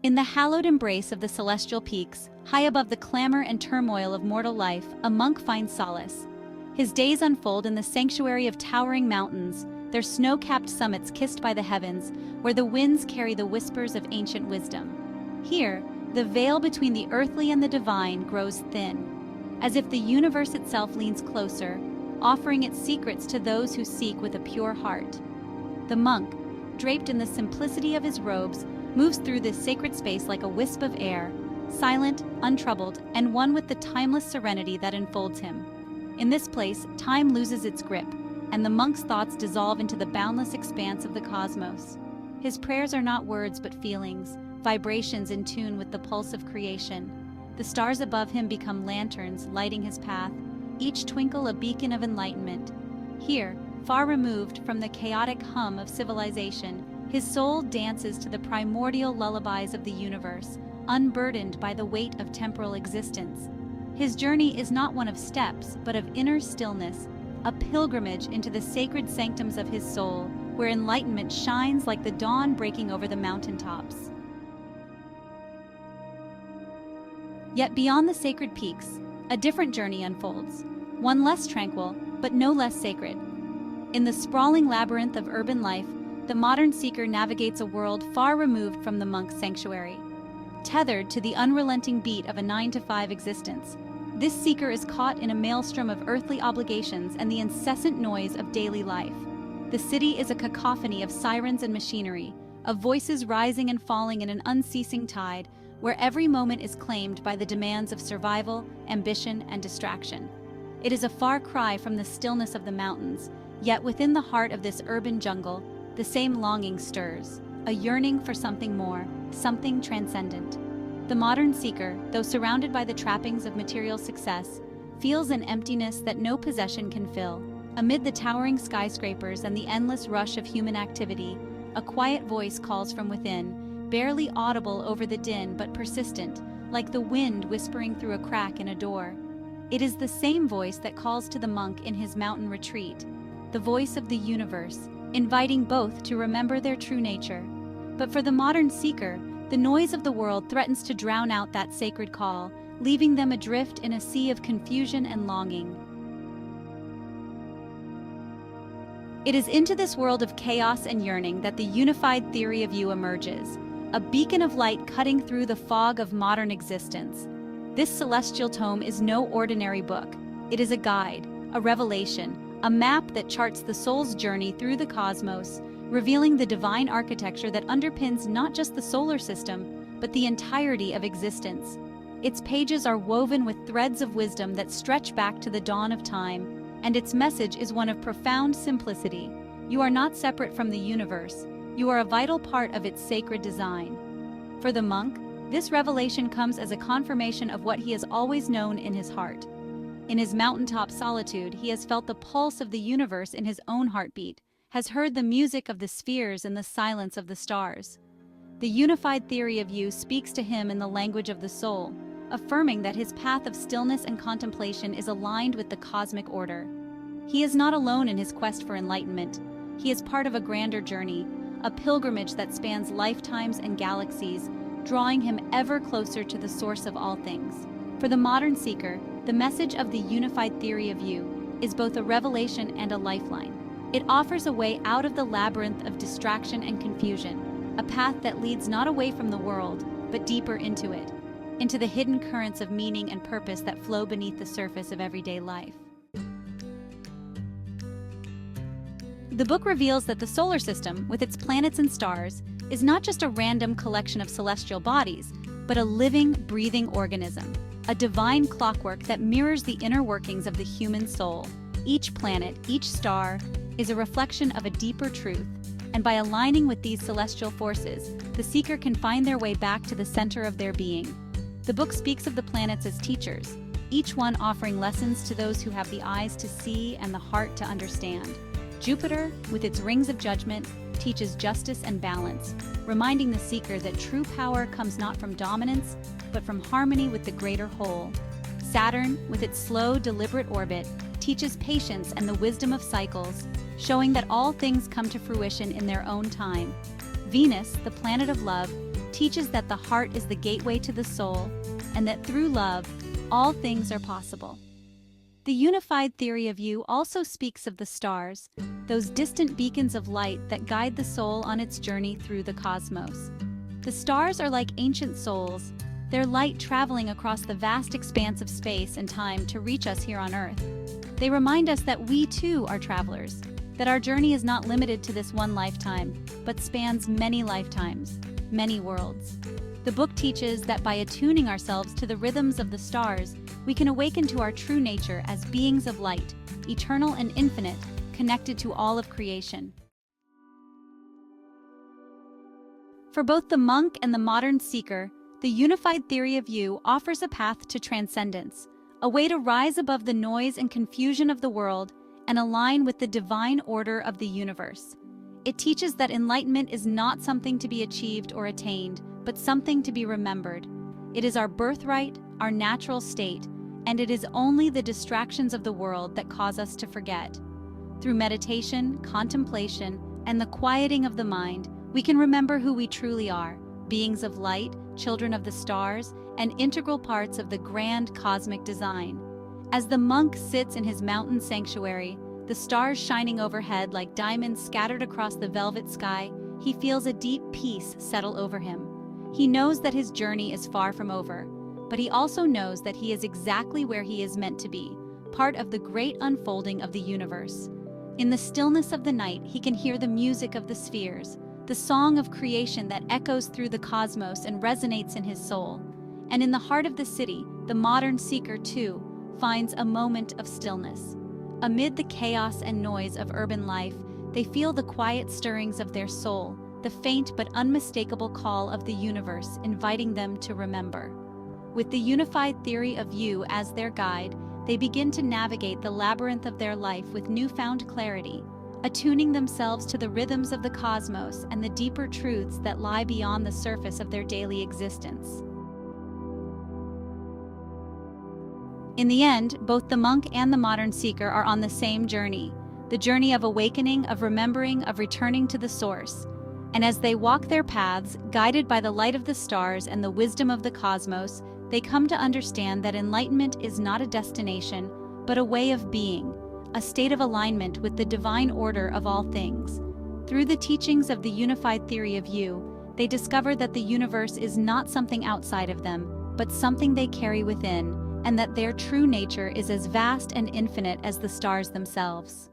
In the hallowed embrace of the celestial peaks, high above the clamor and turmoil of mortal life, a monk finds solace. His days unfold in the sanctuary of towering mountains, their snow-capped summits kissed by the heavens, where the winds carry the whispers of ancient wisdom. Here, the veil between the earthly and the divine grows thin, as if the universe itself leans closer, offering its secrets to those who seek with a pure heart. The monk, draped in the simplicity of his robes, moves through this sacred space like a wisp of air, silent, untroubled, and one with the timeless serenity that enfolds him. In this place, time loses its grip, and the monk's thoughts dissolve into the boundless expanse of the cosmos. His prayers are not words but feelings, vibrations in tune with the pulse of creation. The stars above him become lanterns, lighting his path, each twinkle a beacon of enlightenment. Here, far removed from the chaotic hum of civilization, his soul dances to the primordial lullabies of the universe, unburdened by the weight of temporal existence. His journey is not one of steps, but of inner stillness, a pilgrimage into the sacred sanctums of his soul, where enlightenment shines like the dawn breaking over the mountaintops. Yet beyond the sacred peaks, a different journey unfolds, one less tranquil, but no less sacred. In the sprawling labyrinth of urban life, the modern seeker navigates a world far removed from the monk's sanctuary. Tethered to the unrelenting beat of a 9-to-5 existence, this seeker is caught in a maelstrom of earthly obligations and the incessant noise of daily life. The city is a cacophony of sirens and machinery, of voices rising and falling in an unceasing tide, where every moment is claimed by the demands of survival, ambition, and distraction. It is a far cry from the stillness of the mountains, yet within the heart of this urban jungle, the same longing stirs, a yearning for something more, something transcendent. The modern seeker, though surrounded by the trappings of material success, feels an emptiness that no possession can fill. Amid the towering skyscrapers and the endless rush of human activity, a quiet voice calls from within, barely audible over the din but persistent, like the wind whispering through a crack in a door. It is the same voice that calls to the monk in his mountain retreat, the voice of the universe, inviting both to remember their true nature. But for the modern seeker, the noise of the world threatens to drown out that sacred call, leaving them adrift in a sea of confusion and longing. It is into this world of chaos and yearning that the unified theory of you emerges, a beacon of light cutting through the fog of modern existence. This celestial tome is no ordinary book. It is a guide, a revelation, a map that charts the soul's journey through the cosmos, revealing the divine architecture that underpins not just the solar system, but the entirety of existence. Its pages are woven with threads of wisdom that stretch back to the dawn of time, and its message is one of profound simplicity. You are not separate from the universe. You are a vital part of its sacred design. For the monk, this revelation comes as a confirmation of what he has always known in his heart. In his mountaintop solitude, he has felt the pulse of the universe in his own heartbeat, has heard the music of the spheres in the silence of the stars. The unified theory of you speaks to him in the language of the soul, affirming that his path of stillness and contemplation is aligned with the cosmic order. He is not alone in his quest for enlightenment. He is part of a grander journey, a pilgrimage that spans lifetimes and galaxies, drawing him ever closer to the source of all things. For the modern seeker, the message of the unified theory of you is both a revelation and a lifeline. It offers a way out of the labyrinth of distraction and confusion, a path that leads not away from the world, but deeper into it, into the hidden currents of meaning and purpose that flow beneath the surface of everyday life. The book reveals that the solar system, with its planets and stars, is not just a random collection of celestial bodies, but a living, breathing organism, a divine clockwork that mirrors the inner workings of the human soul. Each planet, each star, is a reflection of a deeper truth, and by aligning with these celestial forces, the seeker can find their way back to the center of their being. The book speaks of the planets as teachers, each one offering lessons to those who have the eyes to see and the heart to understand. Jupiter, with its rings of judgment, teaches justice and balance, reminding the seeker that true power comes not from dominance, but from harmony with the greater whole. Saturn, with its slow, deliberate orbit, teaches patience and the wisdom of cycles, showing that all things come to fruition in their own time. Venus, the planet of love, teaches that the heart is the gateway to the soul, and that through love, all things are possible. The unified theory of you also speaks of the stars, those distant beacons of light that guide the soul on its journey through the cosmos. The stars are like ancient souls, their light traveling across the vast expanse of space and time to reach us here on Earth. They remind us that we too are travelers, that our journey is not limited to this one lifetime, but spans many lifetimes, many worlds. The book teaches that by attuning ourselves to the rhythms of the stars, we can awaken to our true nature as beings of light, eternal and infinite, connected to all of creation. For both the monk and the modern seeker, the unified theory of you offers a path to transcendence, a way to rise above the noise and confusion of the world and align with the divine order of the universe. It teaches that enlightenment is not something to be achieved or attained, but something to be remembered. It is our birthright, our natural state, and it is only the distractions of the world that cause us to forget. Through meditation, contemplation, and the quieting of the mind, we can remember who we truly are, beings of light, children of the stars, and integral parts of the grand cosmic design. As the monk sits in his mountain sanctuary, the stars shining overhead like diamonds scattered across the velvet sky, he feels a deep peace settle over him. He knows that his journey is far from over, but he also knows that he is exactly where he is meant to be, part of the great unfolding of the universe. In the stillness of the night, he can hear the music of the spheres, the song of creation that echoes through the cosmos and resonates in his soul. And in the heart of the city, the modern seeker, too, finds a moment of stillness. Amid the chaos and noise of urban life, they feel the quiet stirrings of their soul, the faint but unmistakable call of the universe inviting them to remember. With the unified theory of you as their guide, they begin to navigate the labyrinth of their life with newfound clarity, attuning themselves to the rhythms of the cosmos and the deeper truths that lie beyond the surface of their daily existence. In the end, both the monk and the modern seeker are on the same journey, the journey of awakening, of remembering, of returning to the source. And as they walk their paths, guided by the light of the stars and the wisdom of the cosmos, they come to understand that enlightenment is not a destination, but a way of being, a state of alignment with the divine order of all things. Through the teachings of the unified theory of you, they discover that the universe is not something outside of them, but something they carry within, and that their true nature is as vast and infinite as the stars themselves.